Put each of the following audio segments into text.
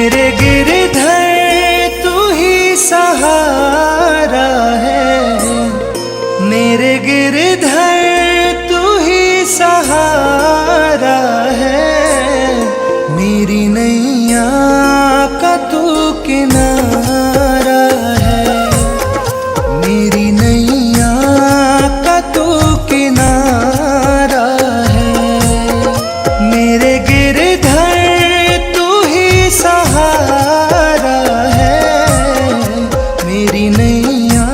मेरे गिरधर तू ही सहारा है, मेरे गिरधर तू ही सहारा है। मेरी नैया का तू किनारा है, मेरी नैया का तू किनारा है। मेरे गिरधर तू ही सहारा है, मेरी नैया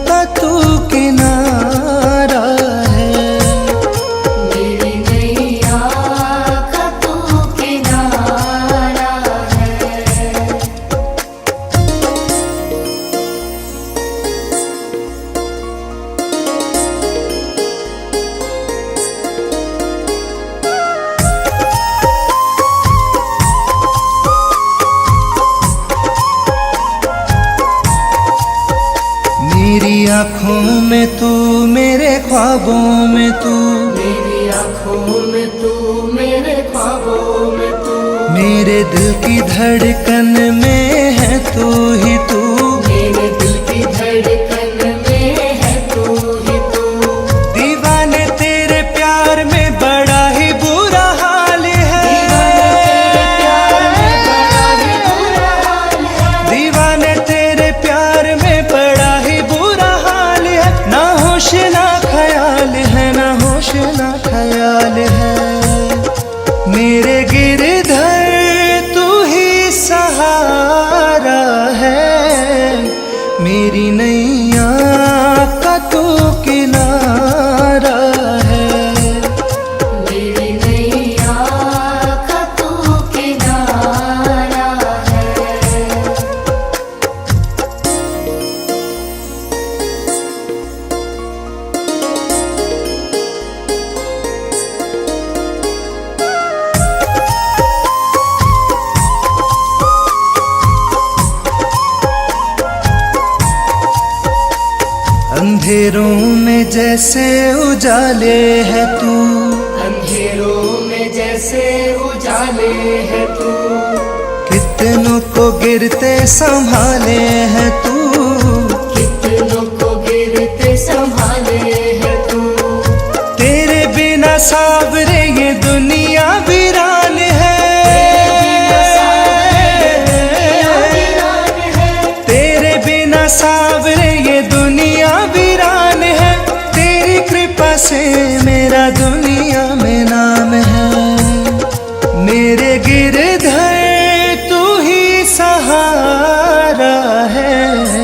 का तू किनारा है। मेरी नैया का तू किनारा है। मेरी आँखों में तू, मेरे ख्वाबों में तू, मेरी आँखों में तू, मेरे ख्वाबों में तू, मेरे दिल की धड़कन में है तू ही तू। मेरे दिल की धड़कन में है तू ही तू। दीवाने तेरे प्यार में बड़ा ही बुरा हाल है, दीवाने तेरे प्यार में बड़ा ही बुरा हाल है। ना होश ना ख्याल है, ना होश ना ख्याल है। मेरे गिरधर तू ही सहारा है, मेरी नैया का तू किनारा है। मेरी नैया का तू किनारा है। अंधेरों में जैसे उजाले है तू, अंधेरों में जैसे उजाले है तू, कितनों को गिरते संभाले है तू। कितनों को गिरते संभाले है तू। तेरे बिना सावरे ये दुनिया वीरान है, तेरे बिना सावरे ये दुनिया वीरान है। तेरी कृपा से मेरा दुनिया में नाम है। मेरे गिरधर तू ही सहारा है,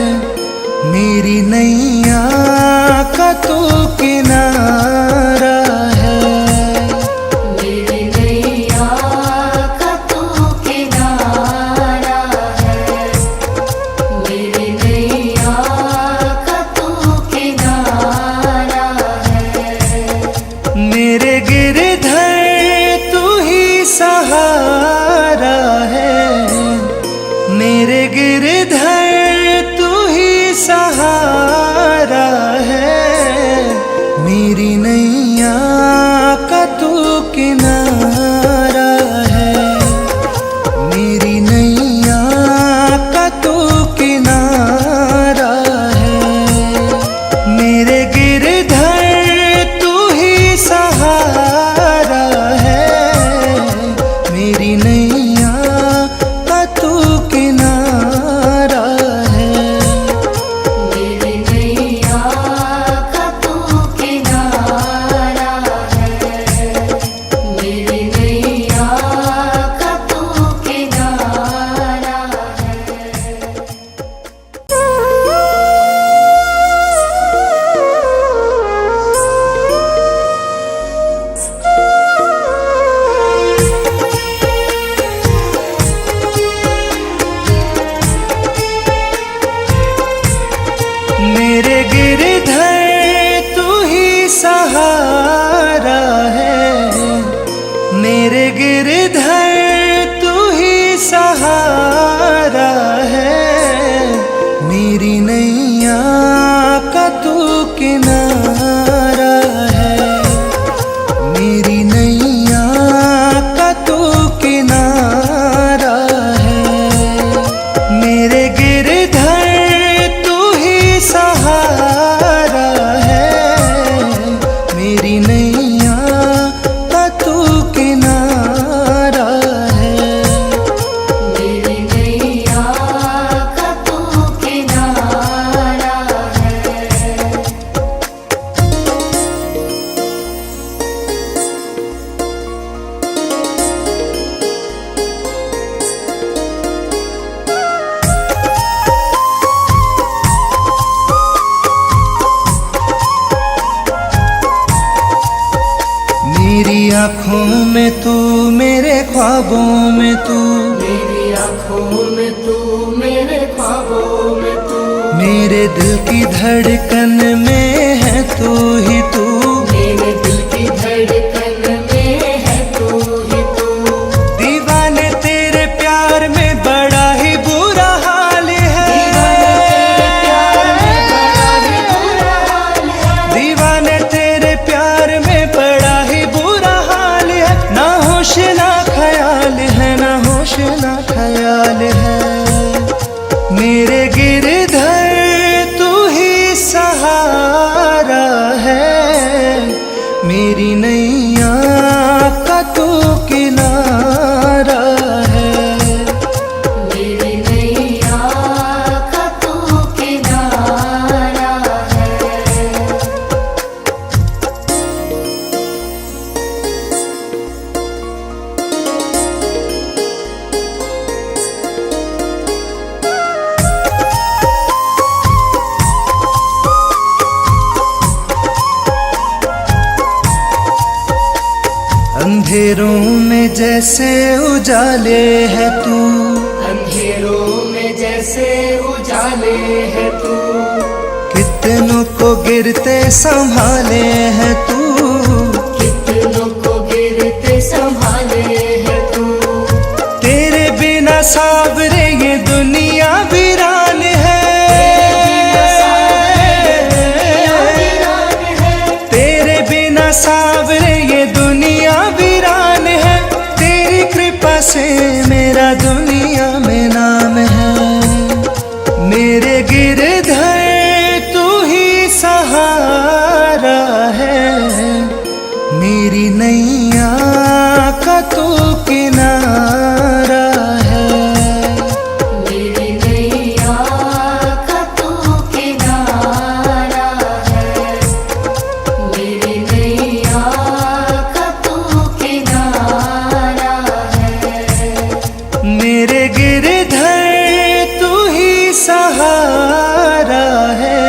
ख्वाबों में तू, मेरी आँखों में तू, मेरे ख्वाबों में तू, मेरे दिल की धड़कन में है तू ही तू, मेरे दिल की धड़कन में है तू ही तू। दीवाने तेरे प्यार में बड़ा ही बुरा हाल है, दीवाने तेरे प्यार में बड़ा ही बुरा हाल है, ना होश ना ख्याल है, ना होश ना ख्याल है। मेरे गिरधर तू ही सहारा है, मेरी नैया का तू किनारा है, मेरी नैया का तू किनारा है। अंधेरों में जैसे उजाले है तू, अंधेरों में जैसे उजाले है तू, कितनों को गिरते संभाले है तू, कितनों को गिरते संभाले है तू। तेरे बिना सावरे ये दुनिया वीरान है, तेरे बिना सावरे ये दुनिया वीरान है, तेरी कृपा से मेरा दुनिया में नाम है। मेरे गिरधर तू ही सहारा है, मेरी नैया का तू किनारा है, मेरी नैया का तू किनारा है, मेरी नैया का तू किनारा है। मेरे गिरधर तू ही सहारा है,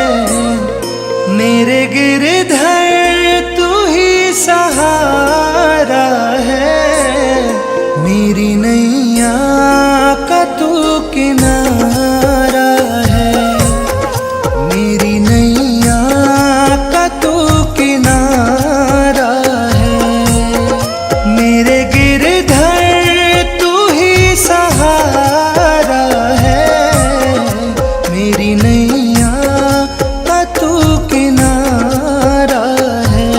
मेरे गिरधर तू ही सहारा है, मेरी नैया का तू किनारा है, मेरी नैया का तू किनारा है, मेरे गिरधर तू ही सहारा है, मेरी नैया का तू किनारा है,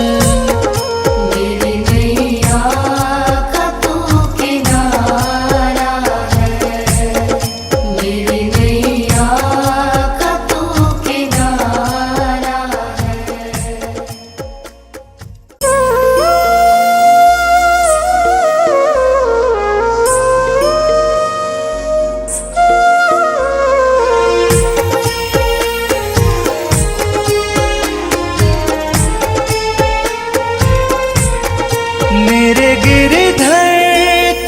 मेरी नैया का तू किनारा है, मेरी नैया का तू किनारा मेरे गिरधर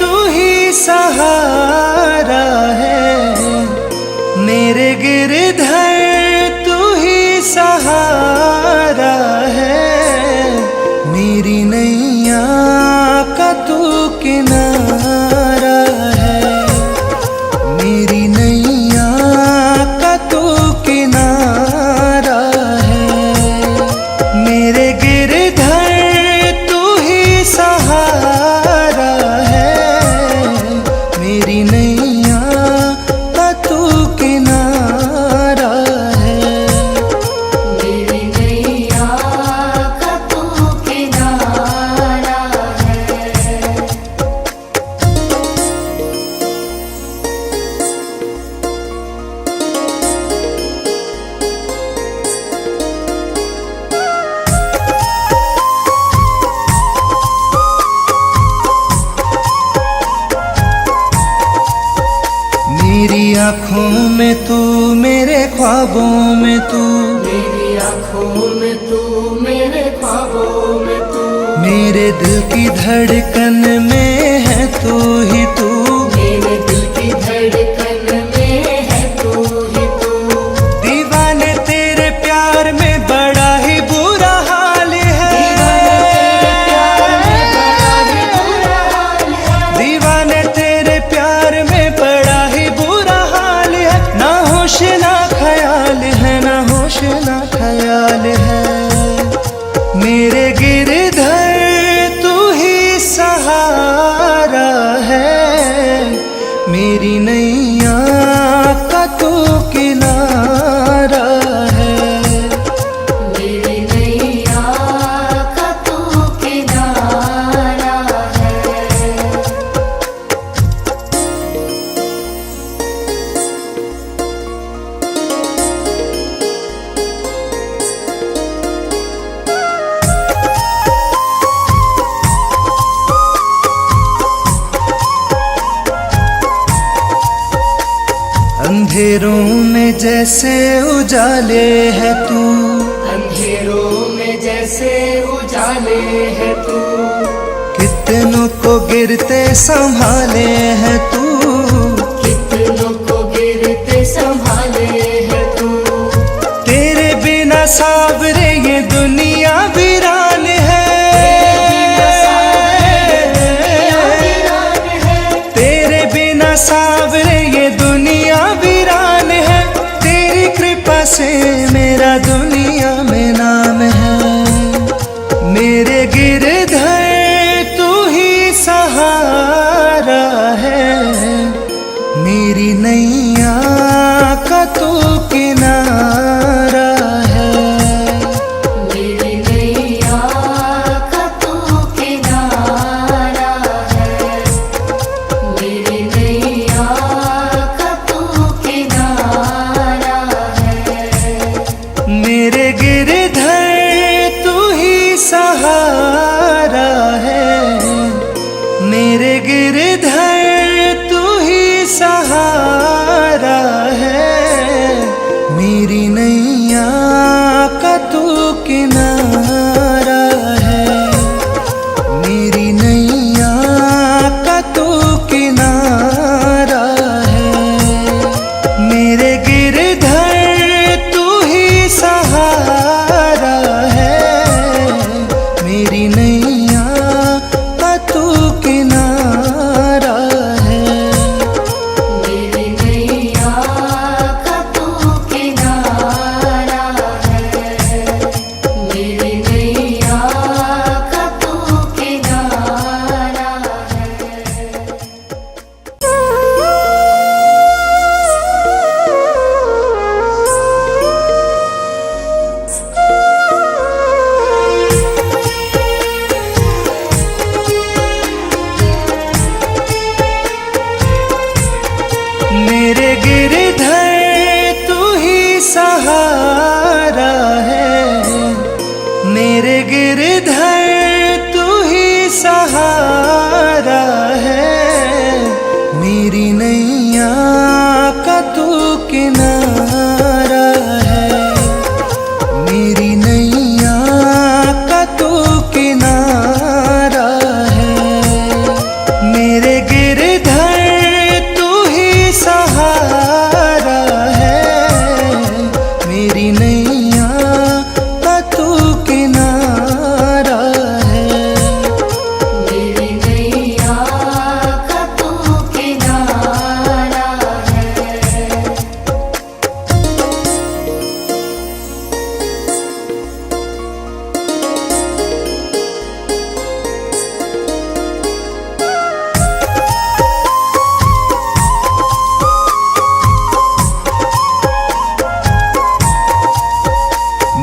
तू ही सहारा है, मेरे गिरधर तू ही सहारा है, मेरी नैया का तू किनारा है, मेरी नैया का तू किनारा है, मेरे गिरधर तू ही सहारा है, मेरी नैया का तू किनारा है, मेरी नैया का तू किनारा है। मेरी आँखों में तू, मेरे ख्वाबों में तू, मेरी आँखों में तू, मेरे ख्वाबों में तू, मेरे दिल की धड़कन में है तू ही तू, मेरे दिल की धड़कन में है तू ही तू। दीवाने तेरे प्यार में बड़ा ही बुरा हाल है, दीवाने तेरे प्यार में बड़ा ही बुरा हाल है, दीवाने मेरी नैया का तू किनारा है। मेरी नैया का तू किनारा है। अंधेरों में जैसे उजाले है तू, अंधेरों में जैसे उजाले है तू, कितनों को गिरते संभाले है तू, कितनों को गिरते संभाले है तू। तेरे बिना सावरे ये दुनिया वीरान है। तेरे बिना सावरे ये दुनिया वीरान है। तेरी कृपा से मेरा दुनिया में नाम है। मेरे गिरधर तू ही सहारा है। मेरी नैया का तू किनारा है। मेरी नैया का तू किनारा है। मेरी नैया का तू किनारा है। मेरे गिरधर तू ही सहारा है। मेरे गिरधर तू ही सहारा है। मेरी नैया का तू किनारा है। मेरी नैया का तू किनारा है। मेरे गिरधर तू ही सहारा है। मेरी नैया का तू किनारा है। मेरी नैया का तू किनारा है। मेरी नैया का तू किनारा है। मेरे गिरधर तू ही सहारा है। मेरे गिरधर तू ही सहारा है। मेरी नैया का तू किनारा है। मेरी नैया का तू किनारा है। मेरे गिरधर तू ही सहारा है। मेरी नैया का तू किनारा है। मेरी नैया का तू किनारा है।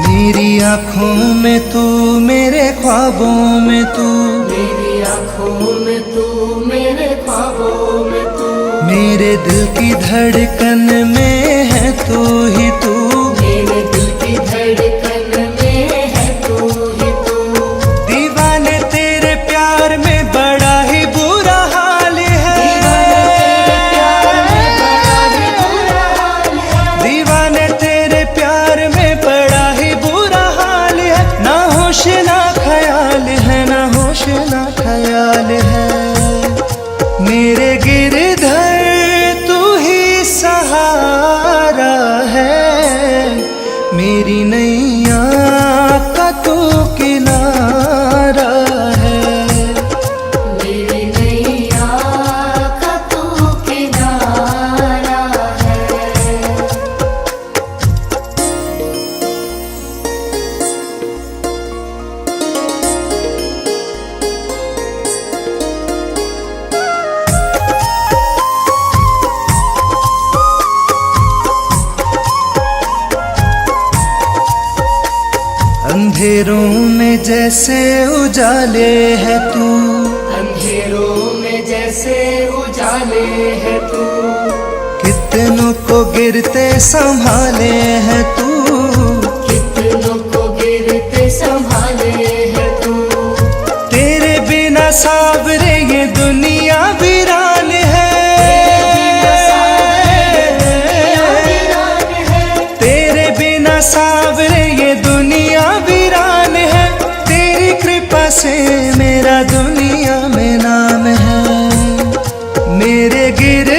मेरी आँखों में तू, मेरे ख्वाबों में तू, मेरी आँखों में तू, मेरे ख्वाबों में तू, मेरे दिल की धड़कन में है तू ही तू। मेरे दिल की धड़कन में है तू ही तू। दीवाने तेरे प्यार में बड़ा ही बुरा हाल है। दीवाने तेरे प्यार में बड़ा ही बुरा हाल है। ना होश ना ख्याल है, ना होश ना ख्याल है। मेरे गिरधर तू ही सहारा है। अंधेरों में जैसे उजाले है तू, अंधेरों में जैसे उजाले है तू, कितनों को गिरते संभाले है तू, कितनों को गिरते संभाले है तू। तेरे बिना सावरे ये दुनिया वीरान है, तेरे बिना सावरे ये दुनिया वीरान है। तेरी कृपा से मेरा दुनिया में नाम है, मेरे गिर